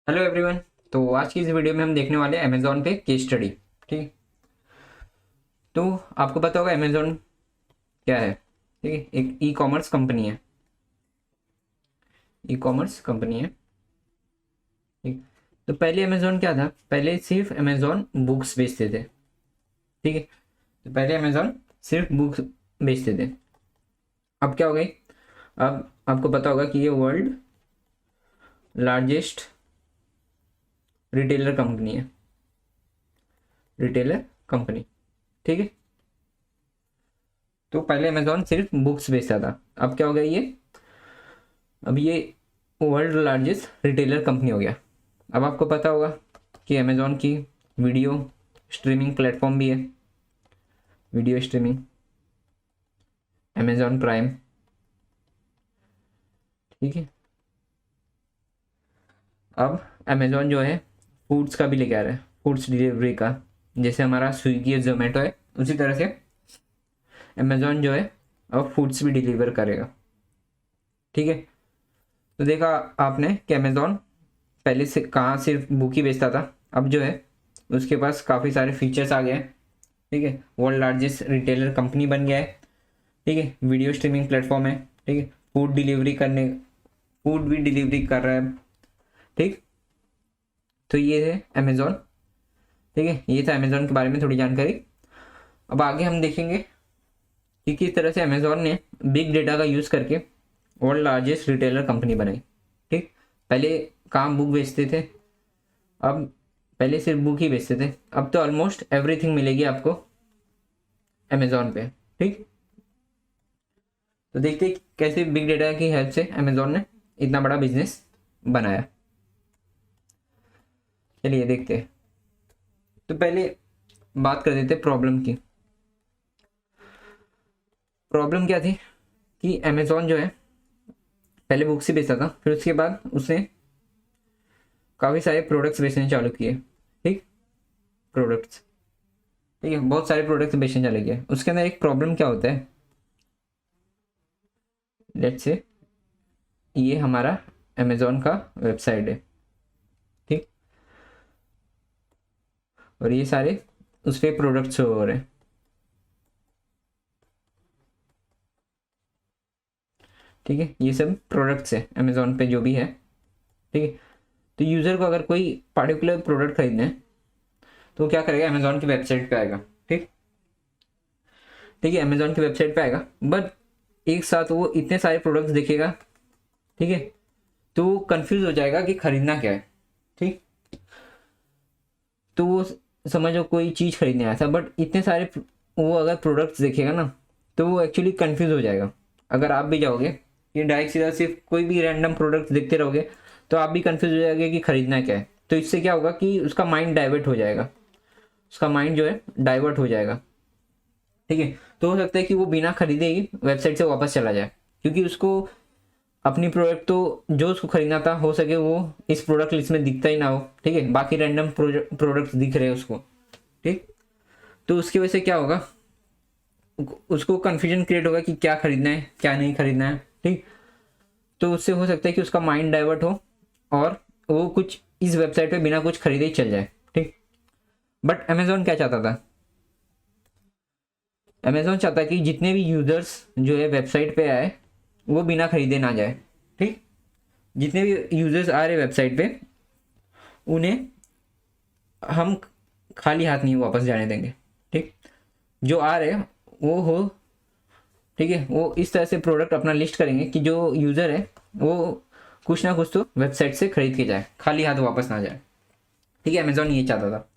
Hello everyone. तो आज की इस वीडियो में हम देखने वाले हैं अमेजोन पे केस स्टडी। ठीक है। तो आपको पता होगा अमेजोन क्या है। ठीक है, एक ई कॉमर्स कंपनी है। ई कॉमर्स कंपनी है। ठीक। तो पहले अमेजोन क्या था, पहले सिर्फ अमेजोन बुक्स बेचते थे। ठीक है। तो पहले अमेजोन सिर्फ बुक्स बेचते थे। अब क्या हो गई, अब आपको पता होगा कि ये वर्ल्ड लार्जेस्ट रिटेलर कंपनी है। Retailer company. ठीक है। तो पहले अमेजोन सिर्फ बुक्स बेचता था, अब क्या हो गया, ये अब ये वर्ल्ड लार्जेस्ट रिटेलर कंपनी हो गया। अब आपको पता होगा कि अमेजोन की वीडियो स्ट्रीमिंग प्लेटफॉर्म भी है। Video streaming, Amazon prime. ठीक है। अब अमेजोन जो है फूड्स का भी लेके आ रहा है, फूड्स डिलीवरी का। जैसे हमारा स्विगी जोमेटो है, उसी तरह से अमेजोन जो है अब फूड्स भी डिलीवर करेगा। ठीक है। तो देखा आपने कि अमेजोन पहले से कहाँ सिर्फ बुक ही बेचता था, अब जो है उसके पास काफ़ी सारे फीचर्स आ गए हैं। ठीक है, वर्ल्ड लार्जेस्ट रिटेलर कंपनी बन गया है। ठीक है, वीडियो स्ट्रीमिंग प्लेटफॉर्म है। ठीक है, फूड भी डिलीवरी कर रहा है। ठीक। तो ये है अमेजोन। ठीक है, ये था अमेजोन के बारे में थोड़ी जानकारी। अब आगे हम देखेंगे कि किस तरह से अमेजोन ने बिग डेटा का यूज़ करके वर्ल्ड लार्जेस्ट रिटेलर कंपनी बनाई। ठीक। पहले कहाँ बुक बेचते थे, अब पहले सिर्फ बुक ही बेचते थे, अब तो ऑलमोस्ट एवरीथिंग मिलेगी आपको अमेजोन पे। ठीक। तो देखते हैं कैसे बिग डेटा की हेल्प से अमेजोन ने इतना बड़ा बिजनेस बनाया। चलिए देखते हैं। तो पहले बात कर देते प्रॉब्लम की। प्रॉब्लम क्या थी कि अमेजोन जो है पहले बुक्स ही बेचता था, फिर उसके बाद उसने काफ़ी सारे प्रोडक्ट्स बेचने चालू किए। ठीक। प्रोडक्ट्स। ठीक है, बहुत सारे प्रोडक्ट्स बेचने चालू किए। उसके अंदर एक प्रॉब्लम क्या होता है, लेट्स से ये हमारा अमेजोन का वेबसाइट है। ठीक। और ये सारे उस पर प्रोडक्ट्स हो रहे हैं। ठीक है, ये सब प्रोडक्ट्स है अमेजोन पे जो भी है। ठीक है। तो यूज़र को अगर कोई पार्टिकुलर प्रोडक्ट खरीदना है तो क्या करेगा, अमेजोन की वेबसाइट पे आएगा। ठीक। ठीक है, अमेजोन की वेबसाइट पे आएगा, बट एक साथ वो इतने सारे प्रोडक्ट्स देखेगा। ठीक है। तो वो कंफ्यूज हो जाएगा कि खरीदना क्या है। ठीक। तो वो समझो कोई चीज़ खरीदने आया था, बट इतने सारे वो अगर प्रोडक्ट्स देखेगा ना, तो वो एक्चुअली कंफ्यूज हो जाएगा। अगर आप भी जाओगे ये डायरेक्ट सीधा सिर्फ कोई भी रैंडम प्रोडक्ट देखते रहोगे तो आप भी कंफ्यूज हो जाएंगे कि खरीदना क्या है। तो इससे क्या होगा कि उसका माइंड डाइवर्ट हो जाएगा, उसका माइंड जो है डाइवर्ट हो जाएगा। ठीक है। तो हो सकता है कि वो बिना खरीदे ही वेबसाइट से वापस चला जाए, क्योंकि उसको अपनी प्रोडक्ट तो जो उसको खरीदना था हो सके वो इस प्रोडक्ट लिस्ट में दिखता ही ना हो। ठीक है, बाकी रैंडम प्रोडक्ट दिख रहे हैं उसको। ठीक। तो उसकी वजह से क्या होगा, उसको कन्फ्यूजन क्रिएट होगा कि क्या खरीदना है क्या नहीं खरीदना है। ठीक। तो उससे हो सकता है कि उसका माइंड डाइवर्ट हो और वो कुछ इस वेबसाइट पे बिना कुछ खरीदे ही चल जाए। ठीक। बट अमेजोन क्या चाहता था, अमेजोन चाहता है कि जितने भी यूजर्स जो है वेबसाइट पे आए वो बिना खरीदे ना जाए। ठीक। जितने भी यूजर्स आ रहे वेबसाइट पे उन्हें हम खाली हाथ नहीं वापस जाने देंगे। ठीक। जो आ रहे हैं वो हो, ठीक है, वो इस तरह से प्रोडक्ट अपना लिस्ट करेंगे कि जो यूज़र है वो कुछ ना कुछ तो वेबसाइट से खरीद के जाए, खाली हाथ वापस ना जाए। ठीक है, अमेजोन ये चाहता था।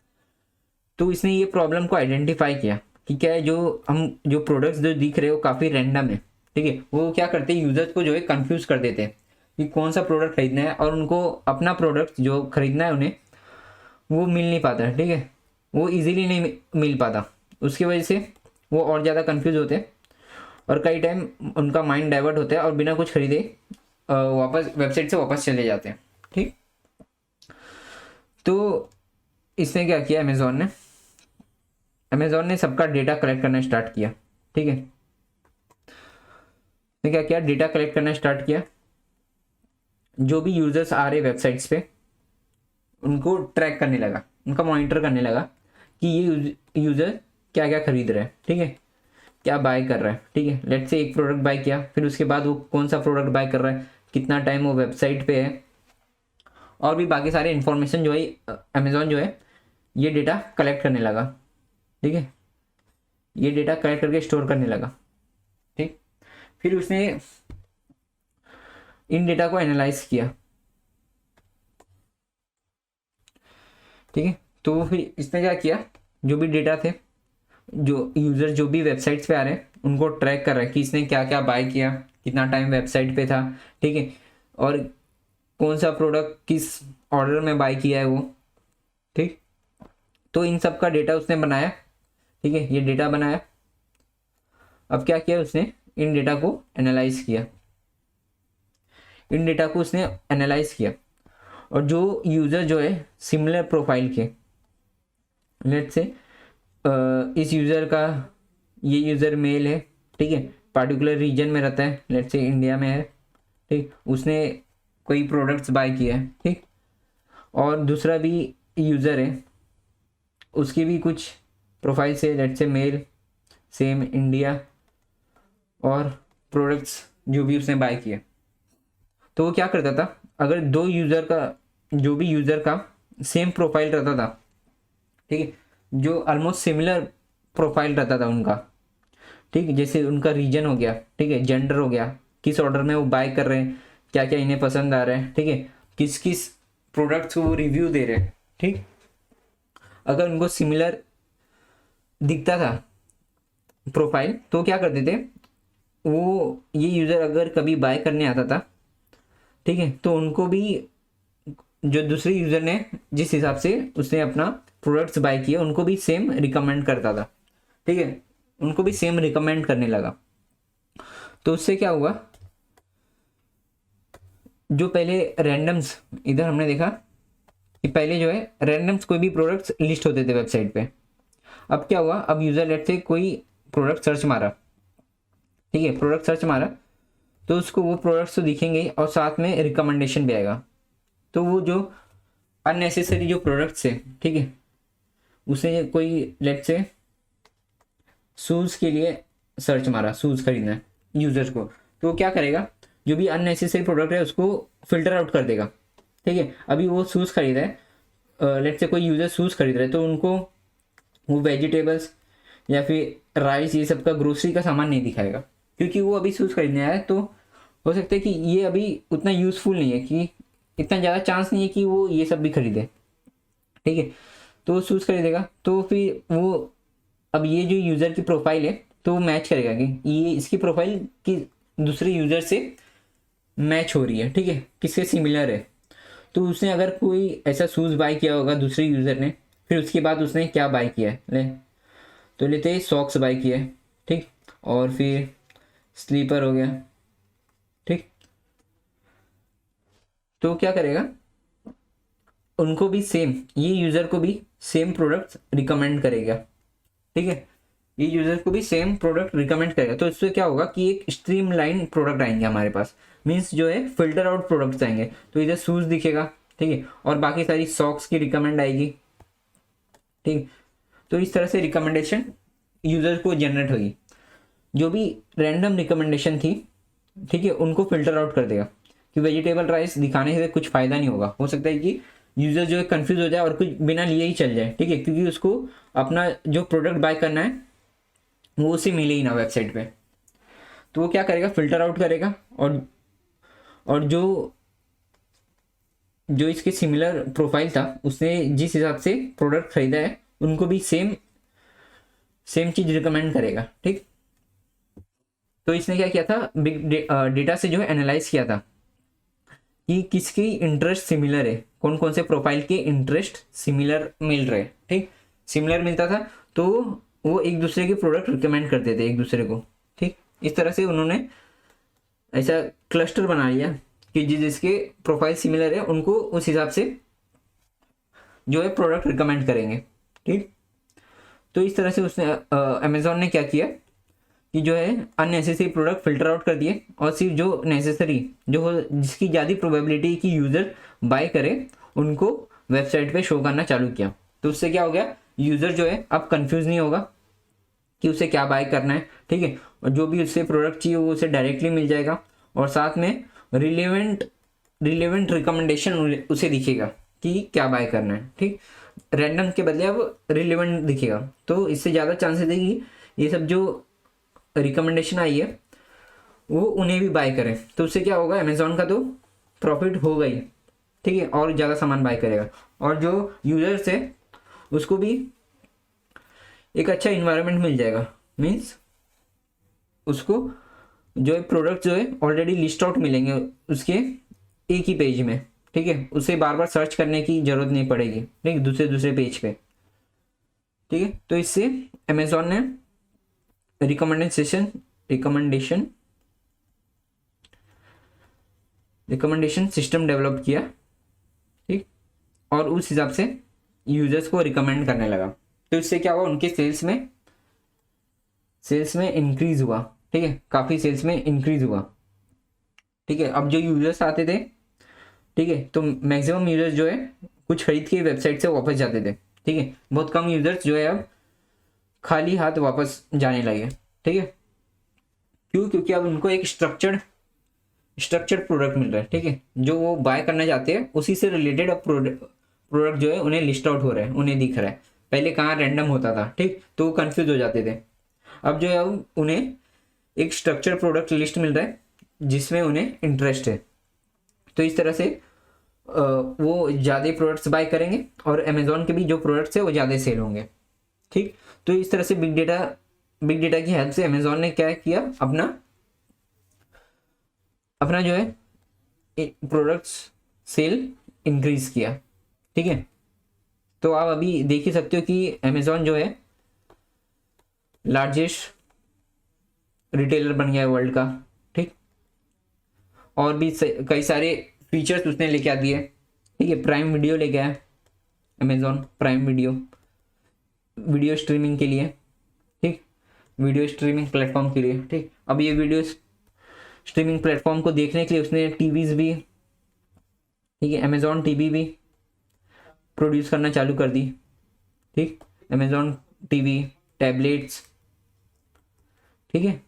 तो इसने ये प्रॉब्लम को आइडेंटिफाई किया कि क्या है, जो हम जो प्रोडक्ट्स जो दिख रहे हैं वो काफ़ी रैंडम है। ठीक है, वो क्या करते हैं यूजर्स को जो है कंफ्यूज कर देते हैं कि कौन सा प्रोडक्ट खरीदना है, और उनको अपना प्रोडक्ट जो खरीदना है उन्हें वो मिल नहीं पाता। ठीक है, वो इजीली नहीं मिल पाता। उसकी वजह से वो और ज़्यादा कंफ्यूज होते हैं और कई टाइम उनका माइंड डाइवर्ट होता है और बिना कुछ खरीदे वापस वेबसाइट से वापस चले जाते हैं। ठीक। तो इसने क्या किया, अमेजोन ने सबका डेटा कलेक्ट करना स्टार्ट किया। ठीक है, इसने क्या किया, डेटा कलेक्ट करना स्टार्ट किया। जो भी यूजर्स आ रहे वेबसाइट्स पे उनको ट्रैक करने लगा, उनका मॉनिटर करने लगा कि ये यूज़र क्या क्या खरीद रहा है, ठीक है, क्या बाय कर रहा है, ठीक है। लेट्स से एक प्रोडक्ट बाय किया, फिर उसके बाद वो कौन सा प्रोडक्ट बाय कर रहा है, कितना टाइम वो वेबसाइट पे है, और भी बाकी सारे इन्फॉर्मेशन जो है अमेज़ॉन जो है ये डेटा कलेक्ट करने लगा, ठीक है, ये डेटा कलेक्ट करके स्टोर करने लगा, ठीक। फिर उसने इन डेटा को एनालाइज किया, ठीक है। तो फिर इसने क्या किया, जो भी डेटा थे, जो यूज़र जो भी वेबसाइट्स पे आ रहे हैं उनको ट्रैक कर रहा है कि इसने क्या क्या बाय किया, कितना टाइम वेबसाइट पे था, ठीक है, और कौन सा प्रोडक्ट किस ऑर्डर में बाय किया है वो, ठीक। तो इन सब का डेटा उसने बनाया, ठीक है, ये डेटा बनाया। अब क्या किया उसने, इन डेटा को एनालाइज किया, इन डेटा को उसने एनालाइज किया, और जो यूज़र जो है सिमिलर प्रोफाइल के, लेट्स से इस यूज़र का, ये यूज़र मेल है, ठीक है, पार्टिकुलर रीजन में रहता है, लेट्स से इंडिया में है, ठीक, उसने कोई प्रोडक्ट्स बाय किया है, ठीक, और दूसरा भी यूज़र है, उसकी भी कुछ प्रोफाइल से, let's say mail, same India, और प्रोडक्ट्स जो भी उसने बाय किए। तो वो क्या करता था, अगर दो यूज़र का, जो भी यूज़र का सेम प्रोफाइल रहता था, ठीक है, जो ऑलमोस्ट सिमिलर प्रोफाइल रहता था उनका, ठीक, जैसे उनका रीजन हो गया, ठीक है, जेंडर हो गया, किस ऑर्डर में वो बाय कर रहे हैं, क्या क्या इन्हें पसंद आ रहा है, ठीक है, किस किस प्रोडक्ट्स को वो रिव्यू दे रहे हैं, ठीक, अगर उनको सिमिलर दिखता था प्रोफाइल तो क्या करते थे वो, ये यूज़र अगर कभी बाय करने आता था, ठीक है, तो उनको भी जो दूसरे यूज़र ने जिस हिसाब से उसने अपना प्रोडक्ट्स बाय किए उनको भी सेम रिकमेंड करता था, ठीक है, उनको भी सेम रिकमेंड करने लगा। तो उससे क्या हुआ, जो पहले रैंडम्स, इधर हमने देखा कि पहले जो है रैंडम्स कोई भी प्रोडक्ट्स लिस्ट होते थे वेबसाइट पे, अब क्या हुआ, अब यूज़र लेट से कोई प्रोडक्ट सर्च मारा, ठीक है, प्रोडक्ट सर्च मारा, तो उसको वो प्रोडक्ट्स तो दिखेंगे और साथ में रिकमेंडेशन भी आएगा। तो वो जो अननेसेसरी जो प्रोडक्ट्स है, ठीक है, उसे कोई लेट से शूज़ के लिए सर्च मारा, शूज़ खरीदना है यूज़र को, तो क्या करेगा, जो भी अननेसेसरी प्रोडक्ट है उसको फिल्टर आउट कर देगा, ठीक है। अभी वो शूज़ खरीदा है, लेट से कोई यूज़र शूज़ खरीद रहा है, तो उनको वो वेजिटेबल्स या फिर राइस ये सब का, ग्रोसरी का सामान नहीं दिखाएगा, क्योंकि वो अभी शूज़ खरीदने आया है, तो हो सकता है कि ये अभी उतना यूज़फुल नहीं है, कि इतना ज़्यादा चांस नहीं है कि वो ये सब भी खरीदे, ठीक है, तो वो शूज़ खरीदेगा। तो फिर वो, अब ये जो यूज़र की प्रोफाइल है तो वो मैच करेगा कि ये इसकी प्रोफाइल की दूसरे यूज़र से मैच हो रही है, ठीक है, किसके सिमिलर है। तो उसने अगर कोई ऐसा शूज़ बाय किया होगा दूसरे यूज़र ने, फिर उसके बाद उसने क्या बाय किया है, ले तो लेते हैं सॉक्स बाय किया है, ठीक, और फिर स्लीपर हो गया, ठीक, तो क्या करेगा, उनको भी सेम, ये यूज़र को भी सेम प्रोडक्ट्स रिकमेंड करेगा, ठीक है, ये यूज़र को भी सेम प्रोडक्ट रिकमेंड करेगा। तो इससे क्या होगा कि एक स्ट्रीमलाइन प्रोडक्ट आएंगे हमारे पास, मीन्स जो है फिल्टर आउट प्रोडक्ट्स आएंगे, तो इधर शूज़ दिखेगा, ठीक है, और बाकी सारी सॉक्स की रिकमेंड आएगी, ठीक। तो इस तरह से रिकमेंडेशन यूज़र को जनरेट होगी, जो भी रैंडम रिकमेंडेशन थी, ठीक है, उनको फिल्टर आउट कर देगा कि वेजिटेबल राइस दिखाने से कुछ फ़ायदा नहीं होगा, हो सकता है कि यूज़र जो है कंफ्यूज हो जाए और कुछ बिना लिए ही चल जाए, ठीक है, क्योंकि उसको अपना जो प्रोडक्ट बाय करना है वो उसे मिले ही ना वेबसाइट पे। तो वो क्या करेगा, फिल्टर आउट करेगा, और जो जो इसके सिमिलर प्रोफाइल था उसने जिस हिसाब से प्रोडक्ट खरीदा है उनको भी सेम चीज़ रिकमेंड करेगा, ठीक। तो इसने क्या किया था, बिग डेटा से जो है एनालाइज किया था कि किसकी इंटरेस्ट सिमिलर है, कौन कौन से प्रोफाइल के इंटरेस्ट सिमिलर मिल रहे, ठीक, सिमिलर मिलता था तो वो एक दूसरे के प्रोडक्ट रिकमेंड करते थे एक दूसरे को, ठीक। इस तरह से उन्होंने ऐसा क्लस्टर बना लिया कि जिसके प्रोफाइल सिमिलर है उनको उस हिसाब से जो है प्रोडक्ट रिकमेंड करेंगे, ठीक। तो इस तरह से उसने अमेज़ॉन ने क्या किया कि जो है अननेसेसरी प्रोडक्ट फिल्टर आउट कर दिए, और सिर्फ जो नेसेसरी, जो जिसकी ज़्यादा प्रोबेबिलिटी कि यूज़र बाय करे उनको वेबसाइट पे शो करना चालू किया। तो उससे क्या हो गया, यूज़र जो है अब कंफ्यूज नहीं होगा कि उसे क्या बाय करना है, ठीक है। और जो भी उससे प्रोडक्ट चाहिए वो उसे डायरेक्टली मिल जाएगा, और साथ में रिलेवेंट रिकमेंडेशन उसे दिखेगा कि क्या बाय करना है, ठीक। रैंडम के बदले अब रिलेवेंट दिखेगा, तो इससे ज़्यादा चांसेस है कि ये सब जो रिकमेंडेशन आई है वो उन्हें भी बाय करें। तो उससे क्या होगा, अमेज़ॉन का तो प्रॉफिट होगा ही, ठीक है, और ज़्यादा सामान बाय करेगा, और जो यूजर्स है उसको भी एक अच्छा इन्वायरमेंट मिल जाएगा। मीन्स उसको जो है प्रोडक्ट जो है ऑलरेडी लिस्ट आउट मिलेंगे उसके एक ही पेज में, ठीक है। उसे बार बार सर्च करने की जरूरत नहीं पड़ेगी, ठीक, दूसरे पेज पे, ठीक है। तो इससे अमेज़ॉन ने रिकमेंडेशन सिस्टम डेवलप किया, ठीक, और उस हिसाब से यूजर्स को रिकमेंड करने लगा। तो इससे क्या हुआ, उनके सेल्स में इंक्रीज हुआ, ठीक है, काफ़ी सेल्स में इंक्रीज हुआ, ठीक है। अब जो यूजर्स आते थे, ठीक है, तो मैक्सिमम यूजर्स जो है कुछ खरीद के वेबसाइट से वापस जाते थे, ठीक है। बहुत कम यूजर्स जो है अब खाली हाथ वापस जाने लगे, ठीक है। क्यों? क्योंकि अब उनको एक स्ट्रक्चर्ड प्रोडक्ट मिल रहा है, ठीक है। जो वो बाय करना चाहते हैं उसी से रिलेटेड अब प्रोडक्ट जो है उन्हें लिस्ट आउट हो रहा है, उन्हें दिख रहा है। पहले कहाँ रैंडम होता था, ठीक, तो वो कन्फ्यूज हो जाते थे। अब जो है उन्हें एक स्ट्रक्चर्ड प्रोडक्ट लिस्ट मिल रहा है जिसमें उन्हें इंटरेस्ट है। तो इस तरह से वो ज़्यादा प्रोडक्ट्स बाय करेंगे और अमेज़ॉन के भी जो प्रोडक्ट्स है वो ज़्यादा सेल होंगे, ठीक। तो इस तरह से बिग डेटा की हेल्प से अमेज़ॉन ने क्या किया, अपना जो है प्रोडक्ट्स सेल इंक्रीज किया, ठीक है। तो आप अभी देख ही सकते हो कि अमेज़ॉन जो है लार्जेस्ट रिटेलर बन गया है वर्ल्ड का, ठीक। और भी कई सारे फीचर्स उसने लेके आ दिए, ठीक है। प्राइम वीडियो लेके आया अमेज़ॉन, प्राइम वीडियो स्ट्रीमिंग के लिए, ठीक, वीडियो स्ट्रीमिंग प्लेटफॉर्म के लिए, ठीक। अब ये वीडियो स्ट्रीमिंग प्लेटफॉर्म को देखने के लिए उसने टीवीज भी, ठीक है, अमेज़ॉन टीवी भी प्रोड्यूस करना चालू कर दी, ठीक, अमेज़ॉन टीवी, टैबलेट्स, ठीक है।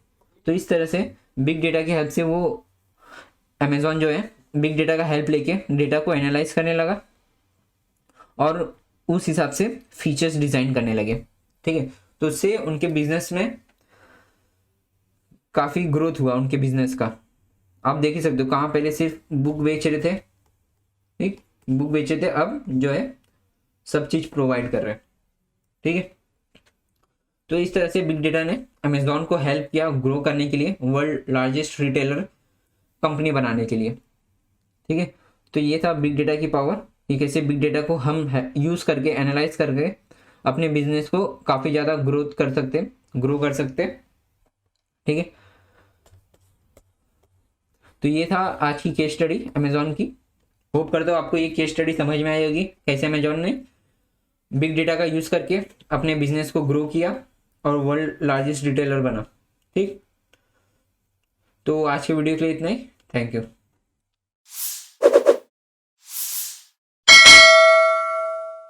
तो इस तरह से बिग डेटा की हेल्प से वो अमेज़ॉन जो है बिग डेटा का हेल्प लेके डेटा को एनालाइज करने लगा और उस हिसाब से फीचर्स डिज़ाइन करने लगे, ठीक है। तो उससे उनके बिजनेस में काफ़ी ग्रोथ हुआ उनके बिजनेस का। आप देख ही सकते हो, कहाँ पहले सिर्फ बुक बेच रहे थे, ठीक, बुक बेच रहे थे, अब जो है सब चीज़ प्रोवाइड कर रहे हैं, ठीक है। तो इस तरह से बिग डेटा ने अमेज़ॉन को हेल्प किया ग्रो करने के लिए, वर्ल्ड लार्जेस्ट रिटेलर कंपनी बनाने के लिए, ठीक है। तो ये था बिग डेटा की पावर, कि कैसे बिग डेटा को हम यूज़ करके एनालाइज करके अपने बिजनेस को काफ़ी ज़्यादा ग्रो कर सकते, ठीक है। तो ये था आज की केस स्टडी अमेज़ॉन की। होप करता हूँ आपको ये केस स्टडी समझ में आई होगी, कैसे अमेज़ॉन ने बिग डेटा का यूज़ करके अपने बिजनेस को ग्रो किया और वर्ल्ड लार्जेस्ट रिटेलर बना, ठीक। तो आज के वीडियो के लिए इतना ही, थैंक यू।